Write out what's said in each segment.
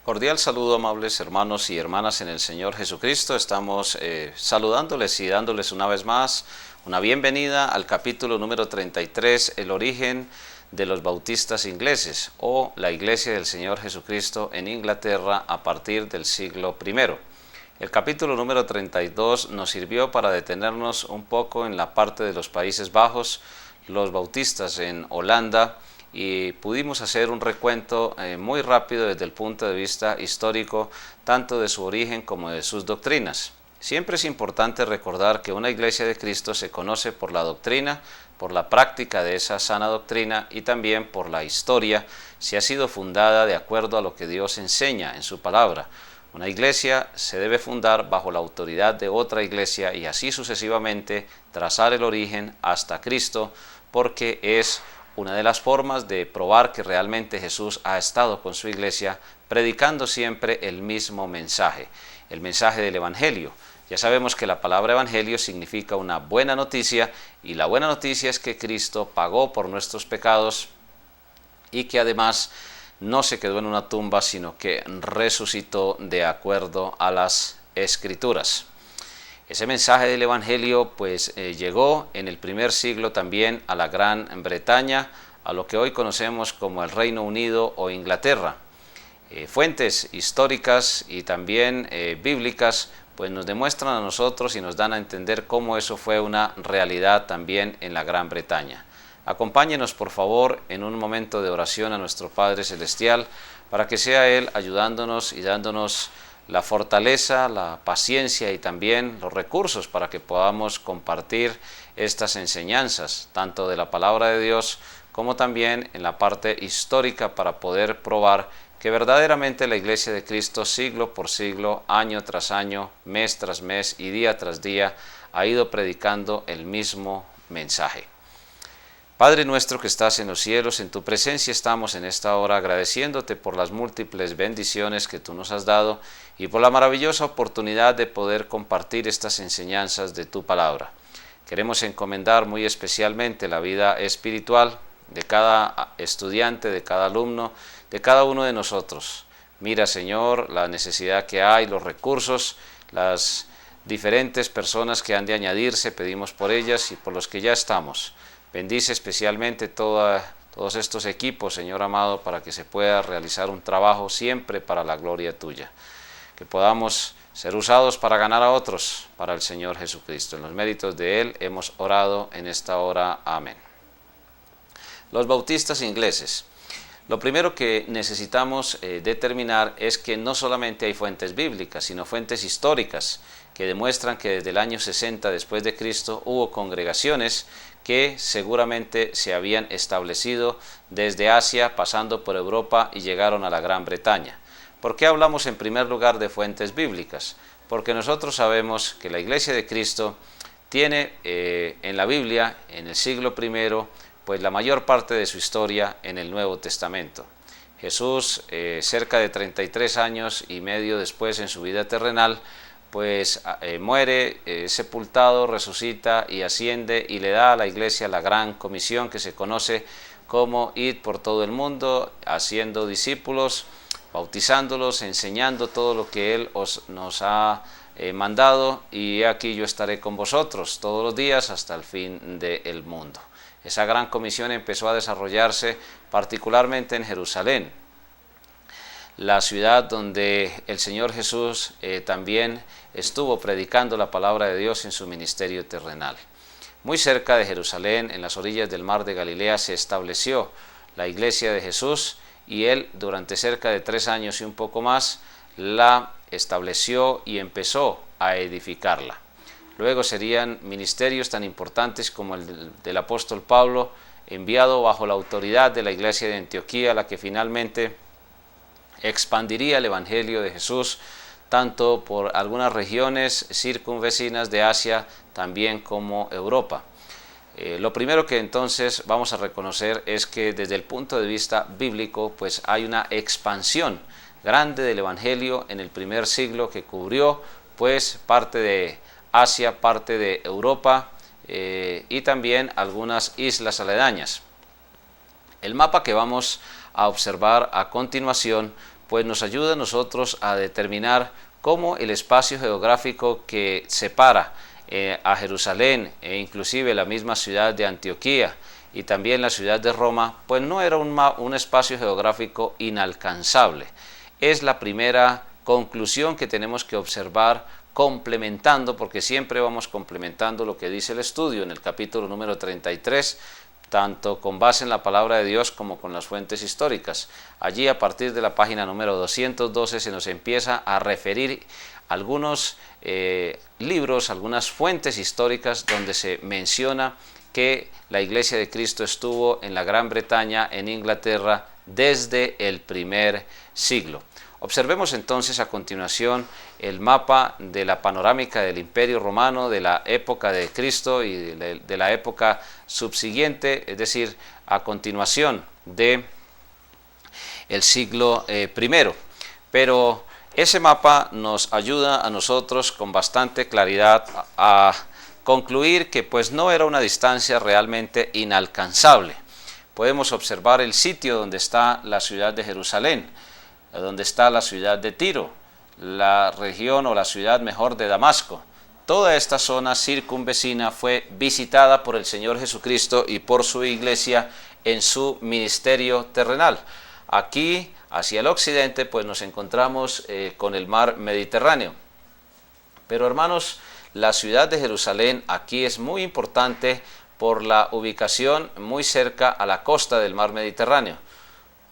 Cordial saludo, amables hermanos y hermanas en el Señor Jesucristo. Estamos saludándoles y dándoles una vez más una bienvenida al capítulo número 33, el origen de los bautistas ingleses o la Iglesia del Señor Jesucristo en Inglaterra a partir del siglo I. El capítulo número 32 nos sirvió para detenernos un poco en la parte de los Países Bajos, los bautistas en Holanda, y pudimos hacer un recuento muy rápido desde el punto de vista histórico, tanto de su origen como de sus doctrinas. Siempre es importante recordar que una iglesia de Cristo se conoce por la doctrina, por la práctica de esa sana doctrina y también por la historia, si ha sido fundada de acuerdo a lo que Dios enseña en su palabra. Una iglesia se debe fundar bajo la autoridad de otra iglesia y así sucesivamente trazar el origen hasta Cristo, porque es una de las formas de probar que realmente Jesús ha estado con su iglesia predicando siempre el mismo mensaje, el mensaje del Evangelio. Ya sabemos que la palabra Evangelio significa una buena noticia, y la buena noticia es que Cristo pagó por nuestros pecados y que además no se quedó en una tumba, sino que resucitó de acuerdo a las Escrituras. Ese mensaje del Evangelio llegó en el primer siglo también a la Gran Bretaña, a lo que hoy conocemos como el Reino Unido o Inglaterra. Fuentes históricas y también bíblicas pues nos demuestran a nosotros y nos dan a entender cómo eso fue una realidad también en la Gran Bretaña. Acompáñenos por favor en un momento de oración a nuestro Padre Celestial para que sea Él ayudándonos y dándonos la fortaleza, la paciencia y también los recursos para que podamos compartir estas enseñanzas, tanto de la palabra de Dios como también en la parte histórica, para poder probar que verdaderamente la Iglesia de Cristo siglo por siglo, año tras año, mes tras mes y día tras día ha ido predicando el mismo mensaje. Padre nuestro que estás en los cielos, en tu presencia estamos en esta hora agradeciéndote por las múltiples bendiciones que tú nos has dado y por la maravillosa oportunidad de poder compartir estas enseñanzas de tu palabra. Queremos encomendar muy especialmente la vida espiritual de cada estudiante, de cada alumno, de cada uno de nosotros. Mira, Señor, la necesidad que hay, los recursos, las diferentes personas que han de añadirse, pedimos por ellas y por los que ya estamos. Bendice especialmente todos estos equipos, Señor amado, para que se pueda realizar un trabajo siempre para la gloria tuya. Que podamos ser usados para ganar a otros para el Señor Jesucristo. En los méritos de Él hemos orado en esta hora. Amén. Los bautistas ingleses. Lo primero que necesitamos determinar es que no solamente hay fuentes bíblicas, sino fuentes históricas que demuestran que desde el año 60 después de Cristo hubo congregaciones que seguramente se habían establecido desde Asia, pasando por Europa y llegaron a la Gran Bretaña. ¿Por qué hablamos en primer lugar de fuentes bíblicas? Porque nosotros sabemos que la Iglesia de Cristo tiene en la Biblia, en el siglo I, pues la mayor parte de su historia en el Nuevo Testamento. Jesús, cerca de 33 años y medio después en su vida terrenal, muere, sepultado, resucita y asciende y le da a la iglesia la gran comisión que se conoce como ir por todo el mundo, haciendo discípulos, bautizándolos, enseñando todo lo que Él nos ha mandado, y aquí yo estaré con vosotros todos los días hasta el fin del mundo. Esa gran comisión empezó a desarrollarse particularmente en Jerusalén, la ciudad donde el Señor Jesús también estuvo predicando la palabra de Dios en su ministerio terrenal. Muy cerca de Jerusalén, en las orillas del mar de Galilea, se estableció la iglesia de Jesús, y Él durante cerca de 3 años y un poco más la estableció y empezó a edificarla. Luego serían ministerios tan importantes como el del apóstol Pablo, enviado bajo la autoridad de la iglesia de Antioquía, la que finalmente expandiría el Evangelio de Jesús tanto por algunas regiones circunvecinas de Asia, también como Europa. Lo primero que entonces vamos a reconocer es que desde el punto de vista bíblico, pues hay una expansión grande del Evangelio en el primer siglo que cubrió pues parte de Asia, parte de Europa y también algunas islas aledañas. El mapa que vamos a observar a continuación pues nos ayuda a nosotros a determinar cómo el espacio geográfico que separa a Jerusalén e inclusive la misma ciudad de Antioquía y también la ciudad de Roma, pues no era un espacio geográfico inalcanzable. Es la primera conclusión que tenemos que observar complementando, porque siempre vamos complementando lo que dice el estudio en el capítulo número 33, tanto con base en la palabra de Dios como con las fuentes históricas. Allí a partir de la página número 212 se nos empieza a referir algunos libros, algunas fuentes históricas donde se menciona que la Iglesia de Cristo estuvo en la Gran Bretaña, en Inglaterra, desde el primer siglo. Observemos entonces a continuación el mapa de la panorámica del Imperio Romano de la época de Cristo y de la época subsiguiente, es decir, a continuación de el siglo I. Pero ese mapa nos ayuda a nosotros con bastante claridad a concluir que pues no era una distancia realmente inalcanzable. Podemos observar el sitio donde está la ciudad de Jerusalén, donde está la ciudad de Tiro, la región o la ciudad mejor de Damasco. Toda esta zona circunvecina fue visitada por el Señor Jesucristo y por su iglesia en su ministerio terrenal. Aquí, hacia el occidente, pues nos encontramos con el mar Mediterráneo. Pero hermanos, la ciudad de Jerusalén aquí es muy importante por la ubicación muy cerca a la costa del mar Mediterráneo.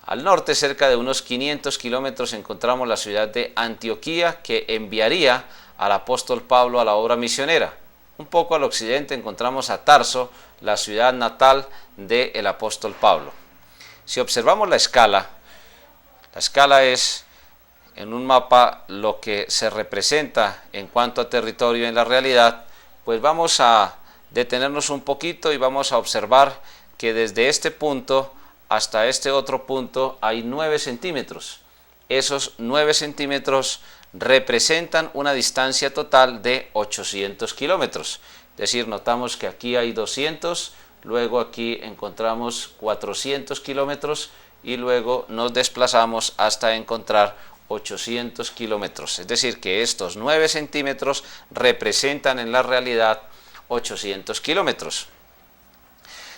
Al norte, cerca de unos 500 kilómetros, encontramos la ciudad de Antioquía, que enviaría al apóstol Pablo a la obra misionera. Un poco al occidente encontramos a Tarso, la ciudad natal del apóstol Pablo. Si observamos la escala es en un mapa lo que se representa en cuanto a territorio en la realidad, pues vamos a detenernos un poquito y vamos a observar que desde este punto hasta este otro punto hay 9 centímetros. Esos 9 centímetros representan una distancia total de 800 kilómetros. Es decir, notamos que aquí hay 200, luego aquí encontramos 400 kilómetros y luego nos desplazamos hasta encontrar 800 kilómetros. Es decir, que estos 9 centímetros representan en la realidad 800 kilómetros.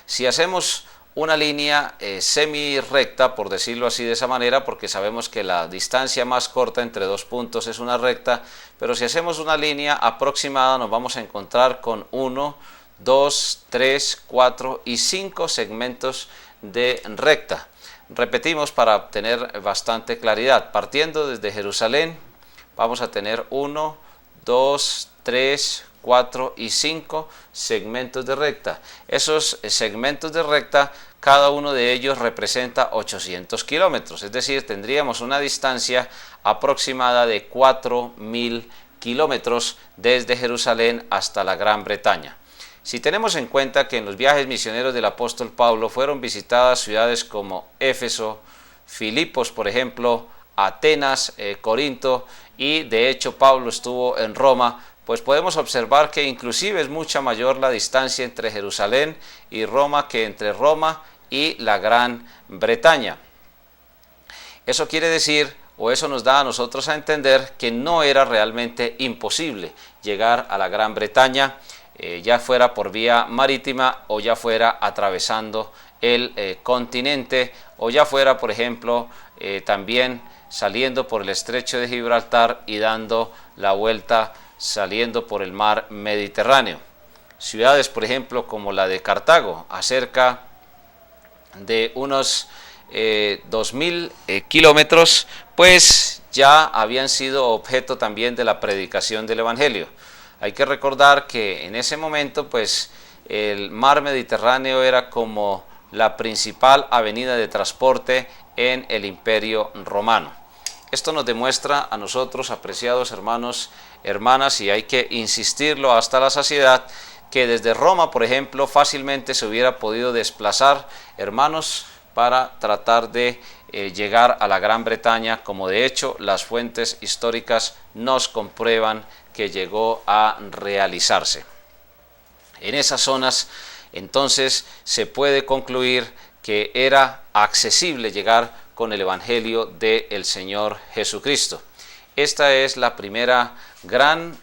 Si hacemos una línea semi-recta, por decirlo así de esa manera, porque sabemos que la distancia más corta entre dos puntos es una recta, pero si hacemos una línea aproximada nos vamos a encontrar con 1, 2, 3, 4 y 5 segmentos de recta. Repetimos para obtener bastante claridad. Partiendo desde Jerusalén, vamos a tener 1, 2, 3, 4 y 5 segmentos de recta. Esos segmentos de recta, cada uno de ellos representa 800 kilómetros, es decir, tendríamos una distancia aproximada de 4.000 kilómetros desde Jerusalén hasta la Gran Bretaña. Si tenemos en cuenta que en los viajes misioneros del apóstol Pablo fueron visitadas ciudades como Éfeso, Filipos, por ejemplo, Atenas, Corinto, y de hecho Pablo estuvo en Roma, pues podemos observar que inclusive es mucha mayor la distancia entre Jerusalén y Roma que entre Roma y la Gran Bretaña. Eso quiere decir, o eso nos da a nosotros a entender, que no era realmente imposible llegar a la Gran Bretaña, ya fuera por vía marítima o ya fuera atravesando el continente o ya fuera, por ejemplo, también saliendo por el estrecho de Gibraltar y dando la vuelta saliendo por el mar Mediterráneo. Ciudades, por ejemplo, como la de Cartago, a cerca de unos 2.000 kilómetros, pues ya habían sido objeto también de la predicación del Evangelio. Hay que recordar que en ese momento, pues, el mar Mediterráneo era como la principal avenida de transporte en el Imperio Romano. Esto nos demuestra a nosotros, apreciados hermanos, hermanas, y hay que insistirlo hasta la saciedad, que desde Roma, por ejemplo, fácilmente se hubiera podido desplazar, hermanos, para tratar de llegar a la Gran Bretaña, como de hecho las fuentes históricas nos comprueban que llegó a realizarse. En esas zonas, entonces, se puede concluir que era accesible llegar con el Evangelio del Señor Jesucristo. Esta es la primera gran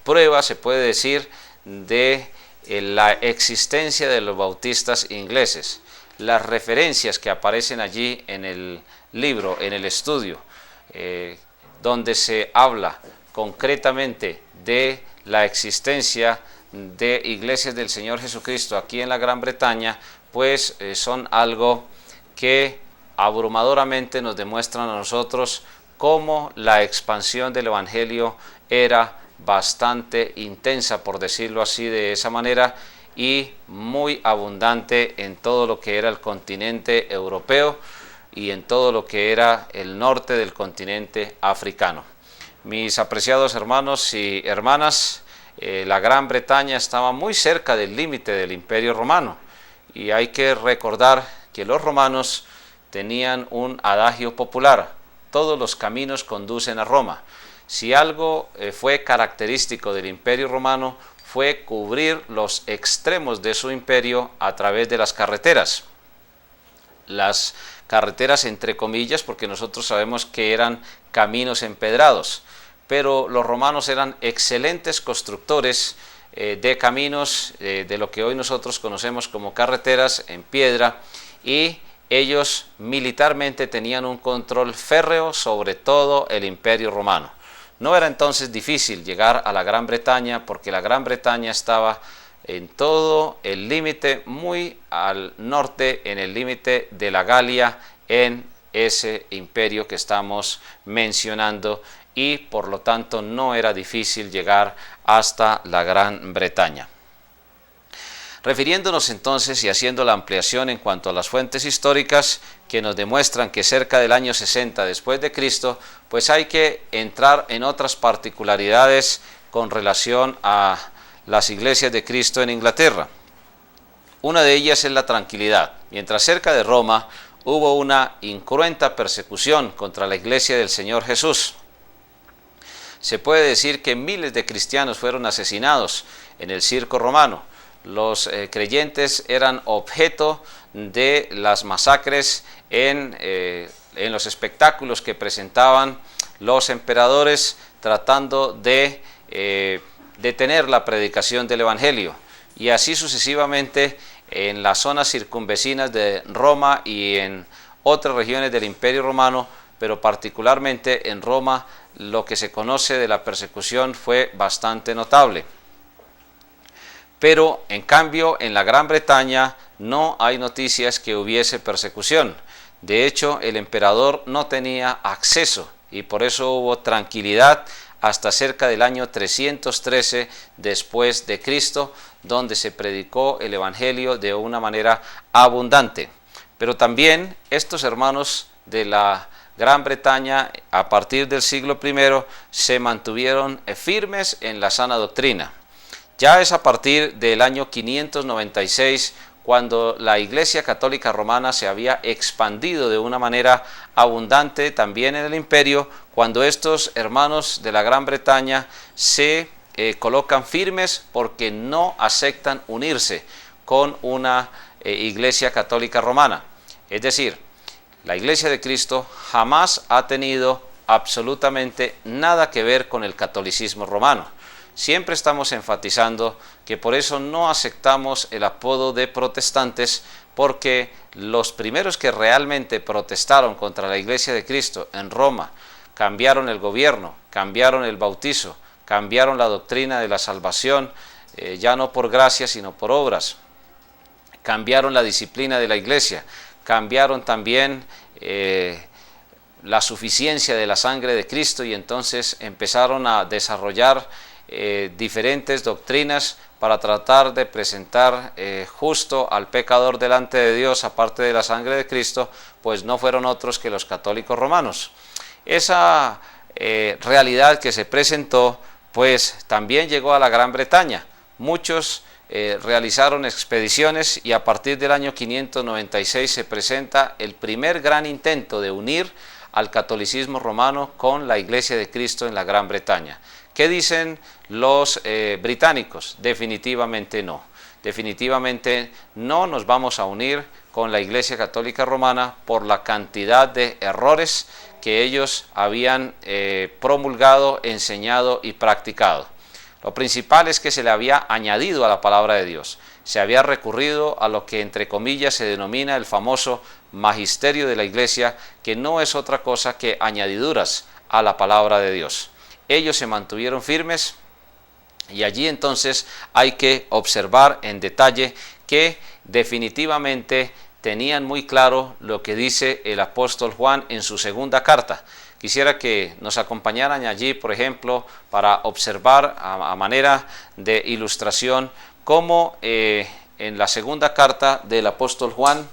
prueba, se puede decir, de la existencia de los bautistas ingleses. Las referencias que aparecen allí en el libro, en el estudio, donde se habla concretamente de la existencia de iglesias del Señor Jesucristo aquí en la Gran Bretaña, pues son algo que abrumadoramente nos demuestran a nosotros cómo la expansión del Evangelio era bastante intensa, por decirlo así, de esa manera, y muy abundante en todo lo que era el continente europeo y en todo lo que era el norte del continente africano. Mis apreciados hermanos y hermanas, la Gran Bretaña estaba muy cerca del límite del Imperio Romano, y hay que recordar que los romanos tenían un adagio popular: todos los caminos conducen a Roma. Si algo fue característico del Imperio Romano, fue cubrir los extremos de su imperio a través de las carreteras. Las carreteras entre comillas, porque nosotros sabemos que eran caminos empedrados, pero los romanos eran excelentes constructores de caminos, de lo que hoy nosotros conocemos como carreteras en piedra, y ellos militarmente tenían un control férreo sobre todo el Imperio Romano. No era entonces difícil llegar a la Gran Bretaña, porque la Gran Bretaña estaba en todo el límite, muy al norte, en el límite de la Galia, en ese imperio que estamos mencionando, y por lo tanto no era difícil llegar hasta la Gran Bretaña. Refiriéndonos entonces y haciendo la ampliación en cuanto a las fuentes históricas que nos demuestran que cerca del año 60 después de Cristo, pues hay que entrar en otras particularidades con relación a las iglesias de Cristo en Inglaterra. Una de ellas es la tranquilidad. Mientras cerca de Roma hubo una incruenta persecución contra la iglesia del Señor Jesús, se puede decir que miles de cristianos fueron asesinados en el circo romano. Los creyentes eran objeto de las masacres en los espectáculos que presentaban los emperadores, tratando de detener la predicación del Evangelio, y así sucesivamente en las zonas circunvecinas de Roma y en otras regiones del Imperio Romano, pero particularmente en Roma lo que se conoce de la persecución fue bastante notable. Pero en cambio en la Gran Bretaña no hay noticias que hubiese persecución. De hecho, el emperador no tenía acceso, y por eso hubo tranquilidad hasta cerca del año 313 después de Cristo, donde se predicó el Evangelio de una manera abundante. Pero también estos hermanos de la Gran Bretaña, a partir del siglo I, se mantuvieron firmes en la sana doctrina. Ya es a partir del año 596 cuando la Iglesia Católica Romana se había expandido de una manera abundante también en el imperio, cuando estos hermanos de la Gran Bretaña se colocan firmes porque no aceptan unirse con una Iglesia Católica Romana. Es decir, la Iglesia de Cristo jamás ha tenido absolutamente nada que ver con el catolicismo romano. Siempre estamos enfatizando que por eso no aceptamos el apodo de protestantes, porque los primeros que realmente protestaron contra la Iglesia de Cristo en Roma cambiaron el gobierno, cambiaron el bautizo, cambiaron la doctrina de la salvación, ya no por gracia sino por obras, cambiaron la disciplina de la Iglesia, cambiaron también la suficiencia de la sangre de Cristo, y entonces empezaron a desarrollar diferentes doctrinas para tratar de presentar justo al pecador delante de Dios, aparte de la sangre de Cristo, pues no fueron otros que los católicos romanos. Esa realidad que se presentó, pues también llegó a la Gran Bretaña. Muchos realizaron expediciones, y a partir del año 596 se presenta el primer gran intento de unir al catolicismo romano con la Iglesia de Cristo en la Gran Bretaña. ¿Qué dicen los británicos? Definitivamente no. definitivamente no nos vamos a unir con la Iglesia Católica Romana por la cantidad de errores que ellos habían promulgado, enseñado y practicado. Lo principal es que se le había añadido a la palabra de Dios. Se había recurrido a lo que entre comillas se denomina el famoso magisterio de la Iglesia, que no es otra cosa que añadiduras a la palabra de Dios. Ellos se mantuvieron firmes y allí entonces hay que observar en detalle que definitivamente tenían muy claro lo que dice el apóstol Juan en su segunda carta. Quisiera que nos acompañaran allí, por ejemplo, para observar a manera de ilustración cómo en la segunda carta del apóstol Juan,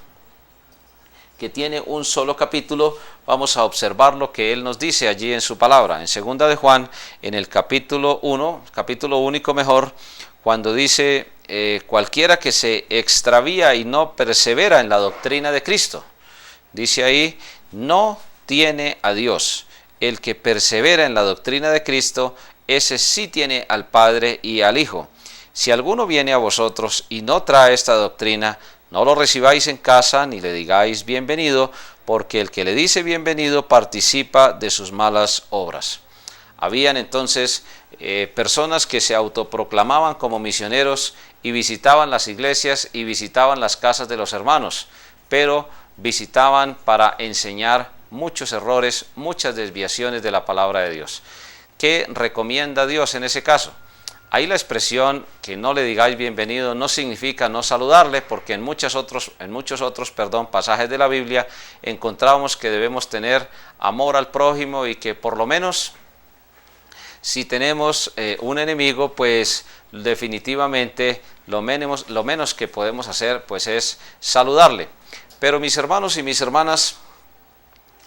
que tiene un solo capítulo, vamos a observar lo que él nos dice allí en su palabra. En segunda de Juan, en el capítulo 1, capítulo único mejor, cuando dice cualquiera que se extravía y no persevera en la doctrina de Cristo, dice ahí, no tiene a Dios. El que persevera en la doctrina de Cristo, ese sí tiene al Padre y al Hijo. Si alguno viene a vosotros y no trae esta doctrina, no lo recibáis en casa ni le digáis bienvenido, porque el que le dice bienvenido participa de sus malas obras. Habían entonces personas que se autoproclamaban como misioneros y visitaban las iglesias y visitaban las casas de los hermanos, pero visitaban para enseñar muchos errores, muchas desviaciones de la palabra de Dios. ¿Qué recomienda Dios en ese caso? Ahí la expresión que no le digáis bienvenido no significa no saludarle, porque en muchos otros pasajes de la Biblia encontramos que debemos tener amor al prójimo y que por lo menos si tenemos un enemigo, pues definitivamente lo menos que podemos hacer pues es saludarle. Pero mis hermanos y mis hermanas,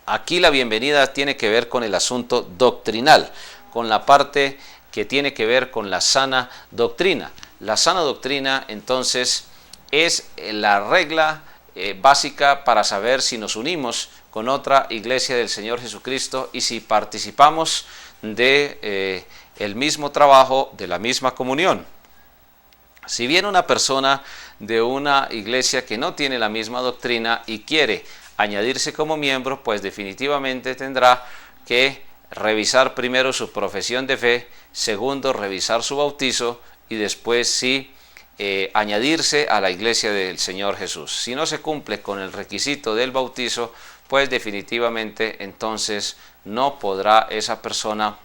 aquí la bienvenida tiene que ver con el asunto doctrinal, con la parte que tiene que ver con la sana doctrina. La sana doctrina, entonces, es la regla básica para saber si nos unimos con otra iglesia del Señor Jesucristo y si participamos de el mismo trabajo, de la misma comunión. Si viene una persona de una iglesia que no tiene la misma doctrina y quiere añadirse como miembro, pues definitivamente tendrá que revisar primero su profesión de fe, segundo revisar su bautizo y después sí añadirse a la iglesia del Señor Jesús. Si no se cumple con el requisito del bautizo, pues definitivamente entonces no podrá esa persona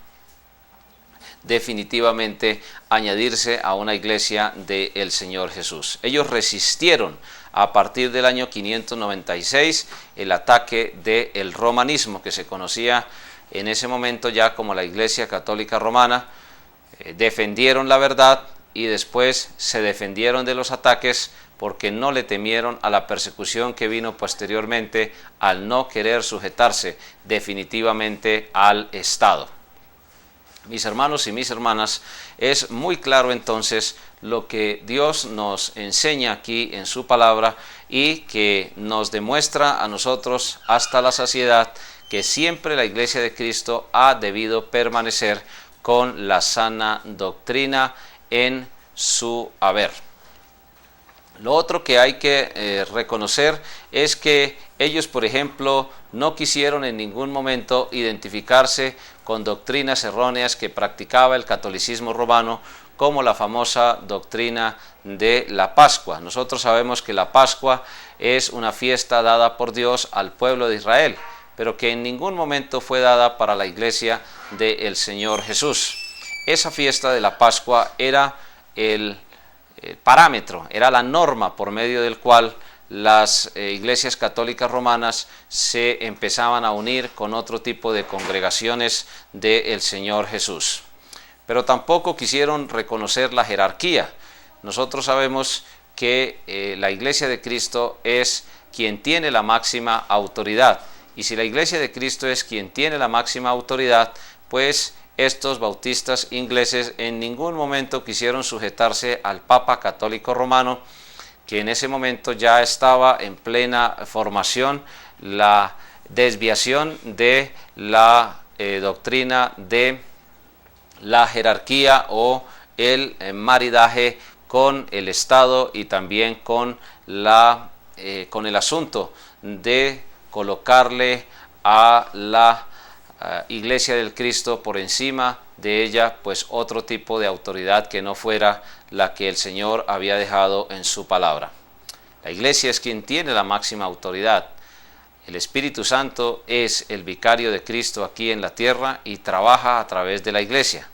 definitivamente añadirse a una iglesia del Señor Jesús. Ellos resistieron a partir del año 596 el ataque del romanismo, que se conocía en ese momento ya como la Iglesia Católica Romana. Defendieron la verdad y después se defendieron de los ataques porque no le temieron a la persecución que vino posteriormente al no querer sujetarse definitivamente al Estado. Mis hermanos y mis hermanas, es muy claro entonces lo que Dios nos enseña aquí en su palabra y que nos demuestra a nosotros hasta la saciedad que siempre la Iglesia de Cristo ha debido permanecer con la sana doctrina en su haber. Lo otro que hay que reconocer es que ellos, por ejemplo, no quisieron en ningún momento identificarse con doctrinas erróneas que practicaba el catolicismo romano, como la famosa doctrina de la Pascua. Nosotros sabemos que la Pascua es una fiesta dada por Dios al pueblo de Israel, pero que en ningún momento fue dada para la iglesia del Señor Jesús. Esa fiesta de la Pascua era el parámetro, era la norma por medio del cual las iglesias católicas romanas se empezaban a unir con otro tipo de congregaciones del Señor Jesús. Pero tampoco quisieron reconocer la jerarquía. Nosotros sabemos que la iglesia de Cristo es quien tiene la máxima autoridad. Y si la iglesia de Cristo es quien tiene la máxima autoridad, pues estos bautistas ingleses en ningún momento quisieron sujetarse al Papa Católico Romano, que en ese momento ya estaba en plena formación la desviación de la doctrina de la jerarquía o el maridaje con el Estado y también con el asunto de colocarle a la Iglesia del Cristo por encima de ella, pues otro tipo de autoridad que no fuera la que el Señor había dejado en su palabra. La Iglesia es quien tiene la máxima autoridad. El Espíritu Santo es el vicario de Cristo aquí en la tierra y trabaja a través de la Iglesia.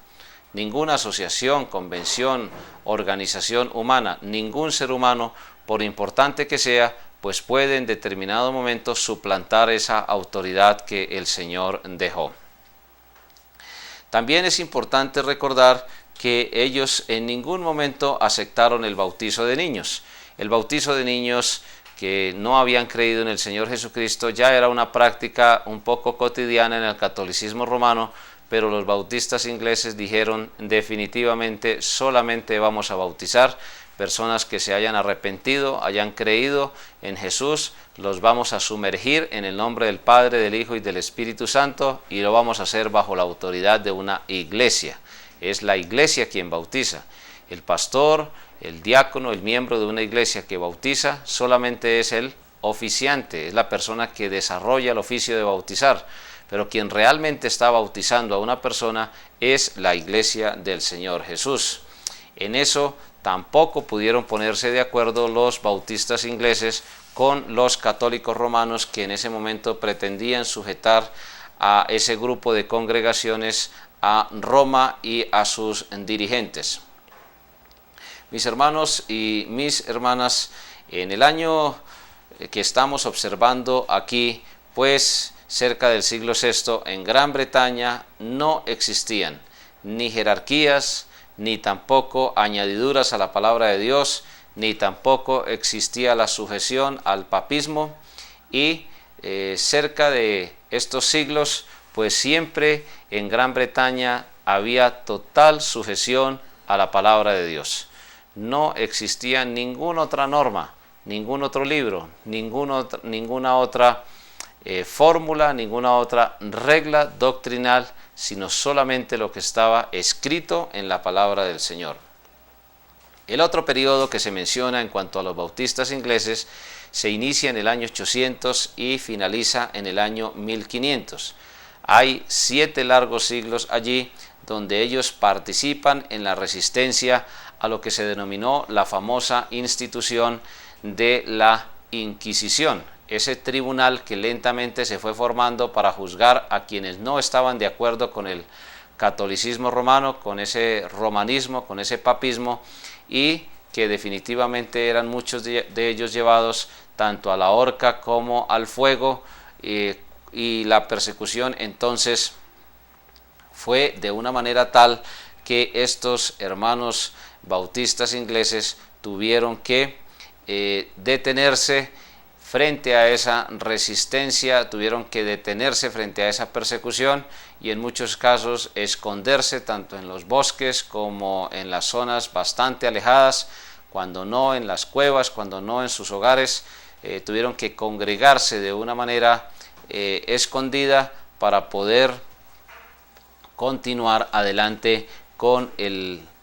Ninguna asociación, convención, organización humana, ningún ser humano, por importante que sea, pues puede en determinado momento suplantar esa autoridad que el Señor dejó. También es importante recordar que ellos en ningún momento aceptaron el bautizo de niños. El bautizo de niños que no habían creído en el Señor Jesucristo ya era una práctica un poco cotidiana en el catolicismo romano, pero los bautistas ingleses dijeron definitivamente solamente vamos a bautizar personas que se hayan arrepentido, hayan creído en Jesús, los vamos a sumergir en el nombre del Padre, del Hijo y del Espíritu Santo y lo vamos a hacer bajo la autoridad de una iglesia. Es la iglesia quien bautiza. El pastor, el diácono, el miembro de una iglesia que bautiza solamente es el oficiante, es la persona que desarrolla el oficio de bautizar, pero quien realmente está bautizando a una persona es la iglesia del Señor Jesús. En eso tampoco pudieron ponerse de acuerdo los bautistas ingleses con los católicos romanos que en ese momento pretendían sujetar a ese grupo de congregaciones a Roma y a sus dirigentes. Mis hermanos y mis hermanas, en el año que estamos observando aquí, pues cerca del siglo VI, en Gran Bretaña no existían ni jerarquías, ni tampoco añadiduras a la palabra de Dios, ni tampoco existía la sujeción al papismo, y cerca de estos siglos, pues siempre en Gran Bretaña había total sujeción a la palabra de Dios. No existía ninguna otra norma, ningún otro libro, ninguna otra fórmula, ninguna otra regla doctrinal, sino solamente lo que estaba escrito en la palabra del Señor. El otro periodo que se menciona en cuanto a los bautistas ingleses se inicia en el año 800 y finaliza en el año 1500. Hay 7 largos siglos allí donde ellos participan en la resistencia a lo que se denominó la famosa institución de la Inquisición, ese tribunal que lentamente se fue formando para juzgar a quienes no estaban de acuerdo con el catolicismo romano, con ese romanismo, con ese papismo, y que definitivamente eran muchos de ellos llevados tanto a la horca como al fuego, y la persecución entonces fue de una manera tal que estos hermanos bautistas ingleses tuvieron que detenerse frente a esa resistencia, tuvieron que detenerse frente a esa persecución y en muchos casos esconderse tanto en los bosques como en las zonas bastante alejadas, cuando no en las cuevas, cuando no en sus hogares, tuvieron que congregarse de una manera escondida para poder continuar adelante con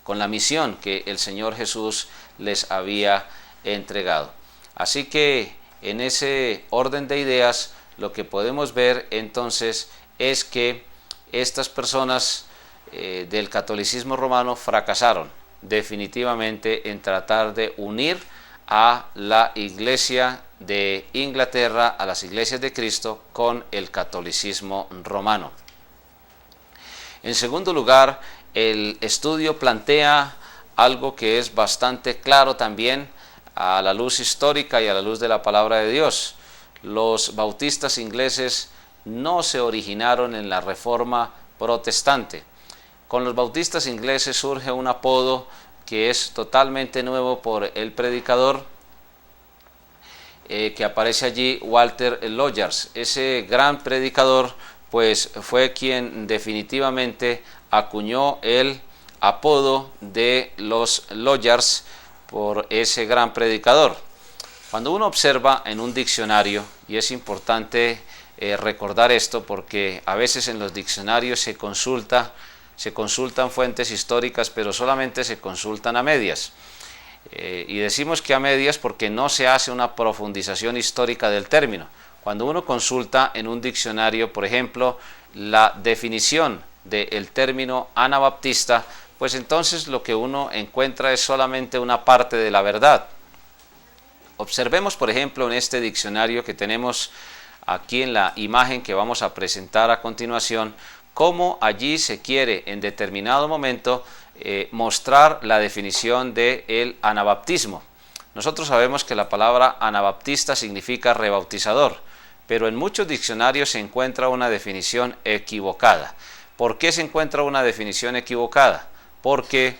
la misión que el Señor Jesús les había entregado. Así que en ese orden de ideas, lo que podemos ver entonces es que estas personas del catolicismo romano fracasaron definitivamente en tratar de unir a la Iglesia de Inglaterra, a las iglesias de Cristo, con el catolicismo romano. En segundo lugar, el estudio plantea algo que es bastante claro también a la luz histórica y a la luz de la palabra de Dios. Los bautistas ingleses no se originaron en la Reforma protestante. Con los bautistas ingleses surge un apodo que es totalmente nuevo por el predicador que aparece allí, Walter Logers. Ese gran predicador pues fue quien definitivamente acuñó el apodo de los Logers por ese gran predicador. Cuando uno observa en un diccionario, y es importante recordar esto porque a veces en los diccionarios se consultan fuentes históricas, pero solamente se consultan a medias. Y decimos que a medias porque no se hace una profundización histórica del término. Cuando uno consulta en un diccionario, por ejemplo, la definición del término anabaptista, pues entonces lo que uno encuentra es solamente una parte de la verdad. Observemos, por ejemplo, en este diccionario que tenemos aquí en la imagen que vamos a presentar a continuación, cómo allí se quiere en determinado momento mostrar la definición del anabaptismo. Nosotros sabemos que la palabra anabaptista significa rebautizador, pero en muchos diccionarios se encuentra una definición equivocada. ¿Por qué se encuentra una definición equivocada? Porque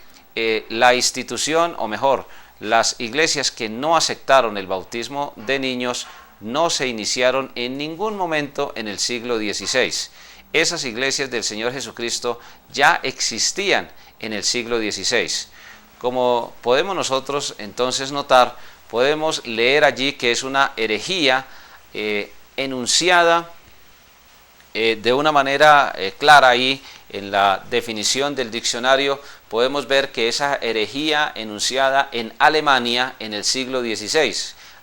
la institución, o mejor, las iglesias que no aceptaron el bautismo de niños no se iniciaron en ningún momento en el siglo XVI. Esas iglesias del Señor Jesucristo ya existían en el siglo XVI. Como podemos nosotros entonces notar, podemos leer allí que es una herejía enunciada de una manera clara ahí en la definición del diccionario. Podemos ver que esa herejía enunciada en Alemania en el siglo XVI.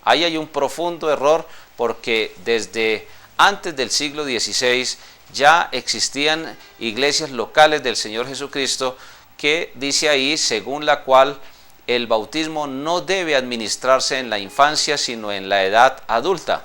Ahí hay un profundo error porque desde antes del siglo XVI ya existían iglesias locales del Señor Jesucristo que dice ahí, según la cual el bautismo no debe administrarse en la infancia sino en la edad adulta.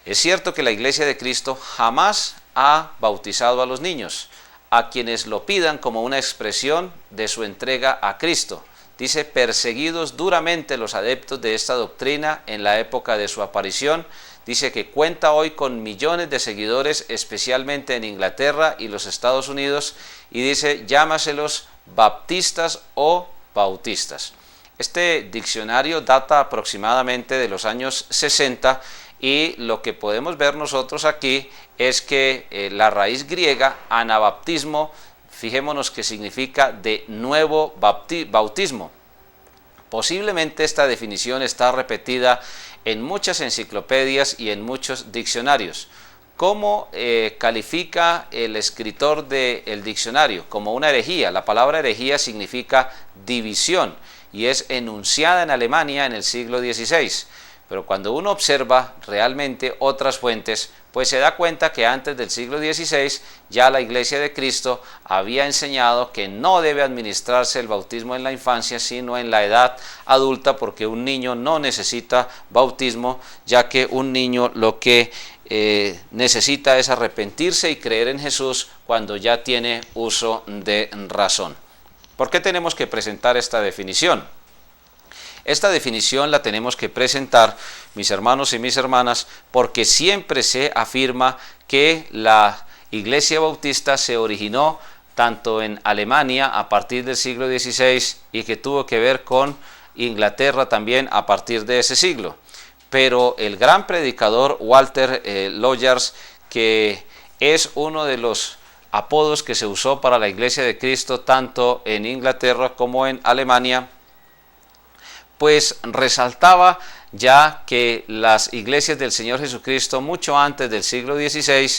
Es cierto que la Iglesia de Cristo jamás ha bautizado a los niños, a quienes lo pidan como una expresión de su entrega a Cristo. Dice, perseguidos duramente los adeptos de esta doctrina en la época de su aparición. Dice que cuenta hoy con millones de seguidores, especialmente en Inglaterra y los Estados Unidos, y dice, llámaselos baptistas o bautistas. Este diccionario data aproximadamente de los años 60, y lo que podemos ver nosotros aquí es que la raíz griega, anabaptismo, fijémonos que significa de nuevo bautismo. Posiblemente esta definición está repetida en muchas enciclopedias y en muchos diccionarios. ¿Cómo califica el escritor del diccionario? Como una herejía. La palabra herejía significa división y es enunciada en Alemania en el siglo XVI. Pero cuando uno observa realmente otras fuentes, pues se da cuenta que antes del siglo XVI ya la Iglesia de Cristo había enseñado que no debe administrarse el bautismo en la infancia, sino en la edad adulta, porque un niño no necesita bautismo, ya que un niño lo que necesita es arrepentirse y creer en Jesús cuando ya tiene uso de razón. ¿Por qué tenemos que presentar esta definición? Esta definición la tenemos que presentar, mis hermanos y mis hermanas, porque siempre se afirma que la Iglesia Bautista se originó tanto en Alemania a partir del siglo XVI y que tuvo que ver con Inglaterra también a partir de ese siglo. Pero el gran predicador Walter Lloyers, que es uno de los apodos que se usó para la Iglesia de Cristo tanto en Inglaterra como en Alemania, pues resaltaba ya que las iglesias del Señor Jesucristo mucho antes del siglo XVI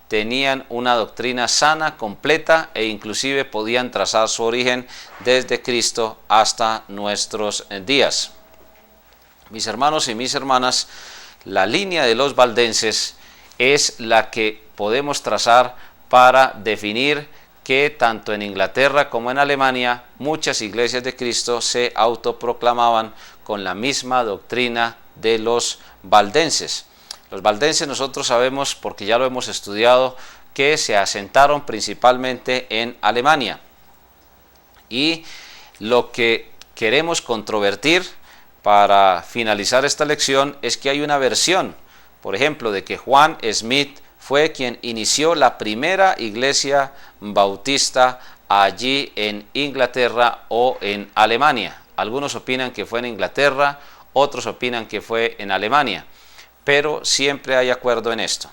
tenían una doctrina sana, completa e inclusive podían trazar su origen desde Cristo hasta nuestros días. Mis hermanos y mis hermanas, la línea de los valdenses es la que podemos trazar para definir que tanto en Inglaterra como en Alemania muchas iglesias de Cristo se autoproclamaban con la misma doctrina de los valdenses. Los valdenses nosotros sabemos, porque ya lo hemos estudiado, que se asentaron principalmente en Alemania. Y lo que queremos controvertir para finalizar esta lección es que hay una versión, por ejemplo, de que Juan Smith fue quien inició la primera iglesia bautista allí en Inglaterra o en Alemania. Algunos opinan que fue en Inglaterra, otros opinan que fue en Alemania, pero siempre hay acuerdo en esto.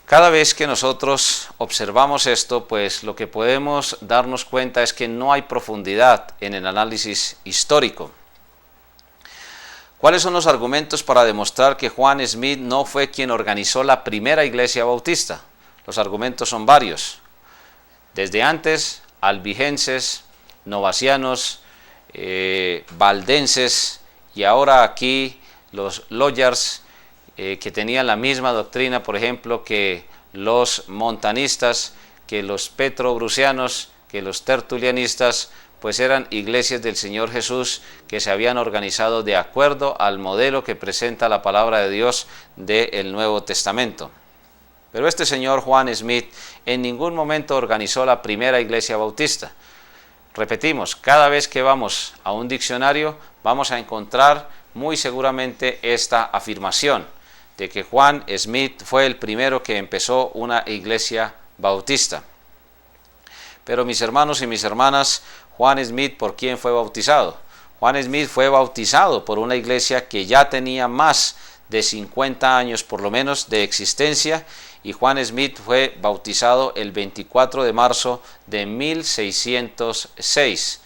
Cada vez que nosotros observamos esto, pues lo que podemos darnos cuenta es que no hay profundidad en el análisis histórico. ¿Cuáles son los argumentos para demostrar que Juan Smith no fue quien organizó la primera iglesia bautista? Los argumentos son varios. Desde antes, albigenses, novacianos, valdenses y ahora aquí los Loyars, que tenían la misma doctrina, por ejemplo, que los montanistas, que los petrobrusianos, que los tertulianistas, pues eran iglesias del Señor Jesús que se habían organizado de acuerdo al modelo que presenta la palabra de Dios del Nuevo Testamento. Pero este señor Juan Smith en ningún momento organizó la primera iglesia bautista. Repetimos, cada vez que vamos a un diccionario vamos a encontrar muy seguramente esta afirmación de que Juan Smith fue el primero que empezó una iglesia bautista. Pero mis hermanos y mis hermanas, Juan Smith, ¿por quién fue bautizado? Juan Smith fue bautizado por una iglesia que ya tenía más de 50 años por lo menos de existencia, y Juan Smith fue bautizado el 24 de marzo de 1606.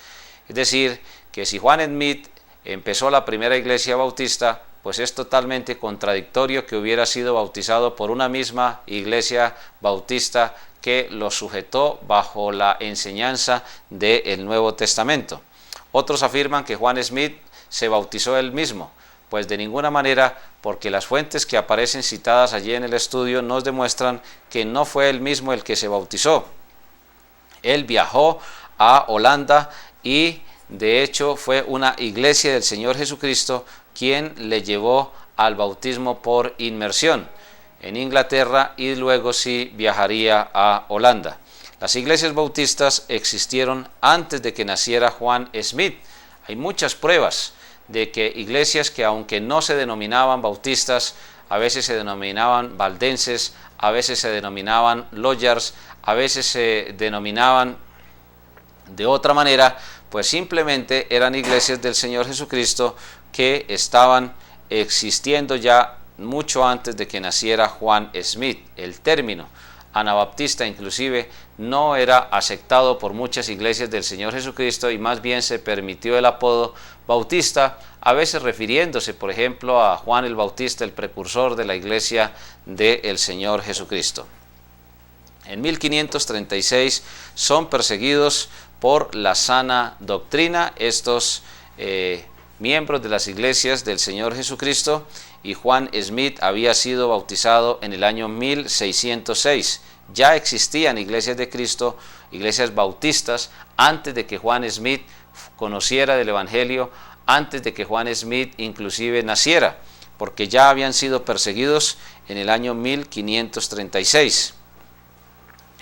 Es decir, que si Juan Smith empezó la primera iglesia bautista, pues es totalmente contradictorio que hubiera sido bautizado por una misma iglesia bautista que lo sujetó bajo la enseñanza del Nuevo Testamento. Otros afirman que Juan Smith se bautizó él mismo, pues de ninguna manera, porque las fuentes que aparecen citadas allí en el estudio nos demuestran que no fue él mismo el que se bautizó. Él viajó a Holanda y de hecho fue una iglesia del Señor Jesucristo quien le llevó al bautismo por inmersión en Inglaterra, y luego sí viajaría a Holanda. Las iglesias bautistas existieron antes de que naciera Juan Smith. Hay muchas pruebas de que iglesias que, aunque no se denominaban bautistas, a veces se denominaban valdenses, a veces se denominaban Loyars, a veces se denominaban de otra manera, pues simplemente eran iglesias del Señor Jesucristo que estaban existiendo ya mucho antes de que naciera Juan Smith. El término anabaptista inclusive no era aceptado por muchas iglesias del Señor Jesucristo, y más bien se permitió el apodo bautista, a veces refiriéndose por ejemplo a Juan el Bautista, el precursor de la iglesia del Señor Jesucristo. En 1536 son perseguidos por la sana doctrina estos miembros de las iglesias del Señor Jesucristo, y Juan Smith había sido bautizado en el año 1606. Ya existían iglesias de Cristo, iglesias bautistas, antes de que Juan Smith conociera del Evangelio, antes de que Juan Smith inclusive naciera, porque ya habían sido perseguidos en el año 1536.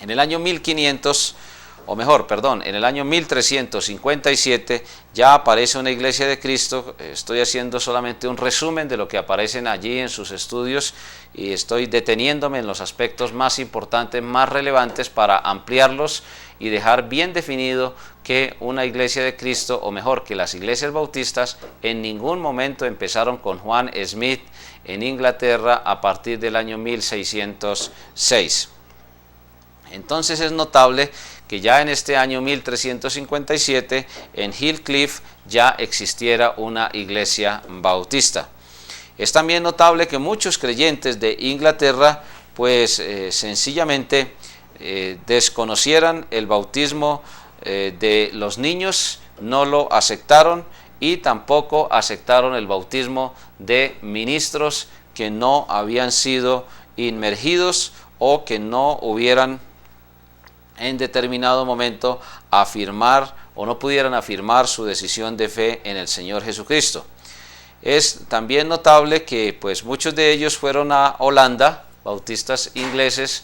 En el año 1357 ya aparece una iglesia de Cristo. Estoy haciendo solamente un resumen de lo que aparecen allí en sus estudios y estoy deteniéndome en los aspectos más importantes, más relevantes, para ampliarlos y dejar bien definido que una iglesia de Cristo, o mejor, que las iglesias bautistas en ningún momento empezaron con Juan Smith en Inglaterra a partir del año 1606. Entonces es notable que ya en este año 1357 en Hill-Cliff ya existiera una iglesia bautista. Es también notable que muchos creyentes de Inglaterra pues sencillamente desconocieran el bautismo de los niños, no lo aceptaron, y tampoco aceptaron el bautismo de ministros que no habían sido inmergidos o que no hubieran en determinado momento afirmar o no pudieran afirmar su decisión de fe en el Señor Jesucristo. Es también notable que pues muchos de ellos fueron a Holanda, bautistas ingleses,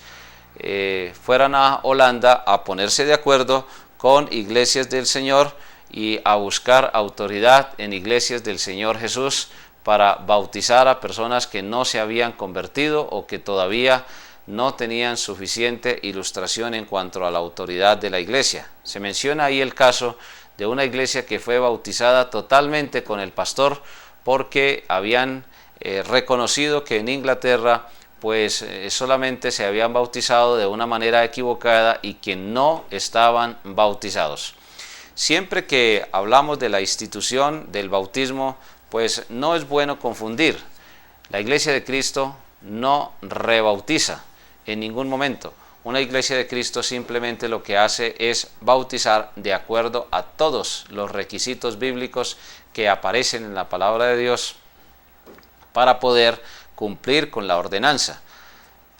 fueran a Holanda a ponerse de acuerdo con iglesias del Señor y a buscar autoridad en iglesias del Señor Jesús para bautizar a personas que no se habían convertido o que todavía no tenían suficiente ilustración en cuanto a la autoridad de la iglesia. Se menciona ahí el caso de una iglesia que fue bautizada totalmente con el pastor porque habían reconocido que en Inglaterra pues solamente se habían bautizado de una manera equivocada y que no estaban bautizados. Siempre que hablamos de la institución del bautismo, pues no es bueno confundir. La iglesia de Cristo no rebautiza en ningún momento. una iglesia de Cristo simplemente lo que hace es bautizar de acuerdo a todos los requisitos bíblicos que aparecen en la palabra de Dios para poder cumplir con la ordenanza.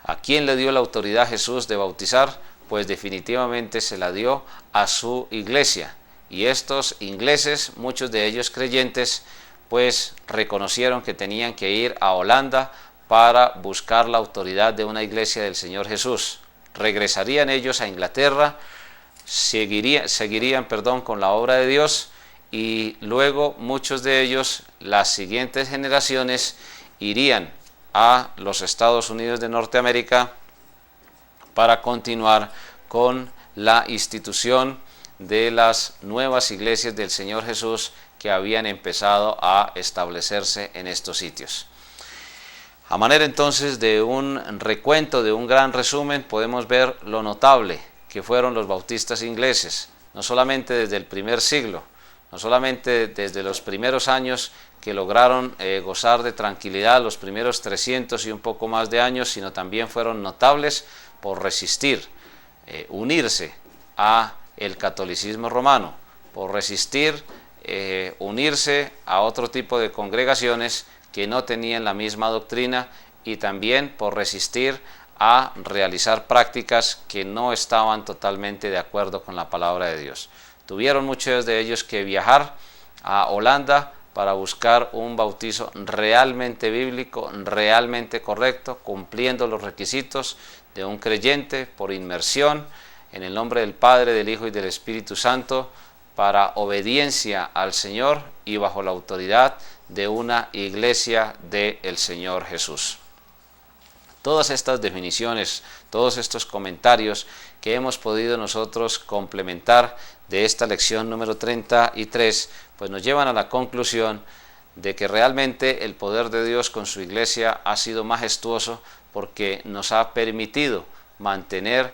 ¿A quién le dio la autoridad Jesús de bautizar? Pues definitivamente se la dio a su iglesia. Y estos ingleses, muchos de ellos creyentes, pues reconocieron que tenían que ir a Holanda para buscar la autoridad de una iglesia del Señor Jesús. Regresarían ellos a Inglaterra, seguirían con la obra de Dios, y luego muchos de ellos, las siguientes generaciones, irían a los Estados Unidos de Norteamérica para continuar con la institución de las nuevas iglesias del Señor Jesús que habían empezado a establecerse en estos sitios. A manera entonces de un recuento, de un gran resumen, podemos ver lo notable que fueron los bautistas ingleses, no solamente desde el primer siglo, no solamente desde los primeros años que lograron gozar de tranquilidad, los primeros 300 y un poco más de años, sino también fueron notables por resistir, unirse a el catolicismo romano, por resistir, unirse a otro tipo de congregaciones que no tenían la misma doctrina, y también por resistir a realizar prácticas que no estaban totalmente de acuerdo con la palabra de Dios. Tuvieron muchos de ellos que viajar a Holanda para buscar un bautizo realmente bíblico, realmente correcto, cumpliendo los requisitos de un creyente por inmersión en el nombre del Padre, del Hijo y del Espíritu Santo, para obediencia al Señor y bajo la autoridad de una iglesia del Señor Jesús. Todas estas definiciones, todos estos comentarios que hemos podido nosotros complementar de esta lección número 33, pues nos llevan a la conclusión de que realmente el poder de Dios con su iglesia ha sido majestuoso, porque nos ha permitido mantener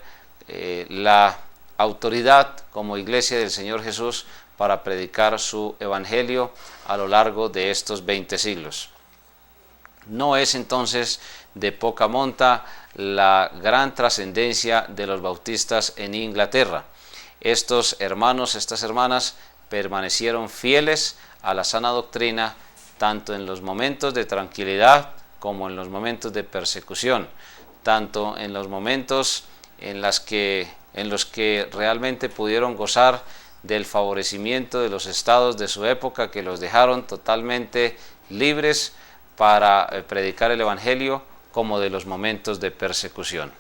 la autoridad como iglesia del Señor Jesús para predicar su evangelio a lo largo de estos 20 siglos. No es entonces de poca monta la gran trascendencia de los bautistas en Inglaterra. Estos hermanos, estas hermanas, permanecieron fieles a la sana doctrina, tanto en los momentos de tranquilidad como en los momentos de persecución, tanto en los momentos en los que realmente pudieron gozar del favorecimiento de los estados de su época, que los dejaron totalmente libres para predicar el evangelio, como de los momentos de persecución.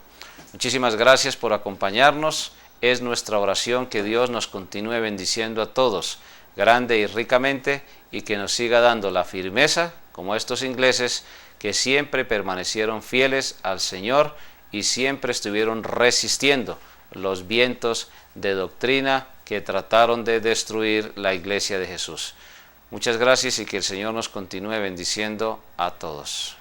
Muchísimas gracias por acompañarnos. Es nuestra oración que Dios nos continúe bendiciendo a todos grande y ricamente, y que nos siga dando la firmeza, como estos ingleses, que siempre permanecieron fieles al Señor y siempre estuvieron resistiendo los vientos de doctrina que trataron de destruir la iglesia de Jesús. Muchas gracias, y que el Señor nos continúe bendiciendo a todos.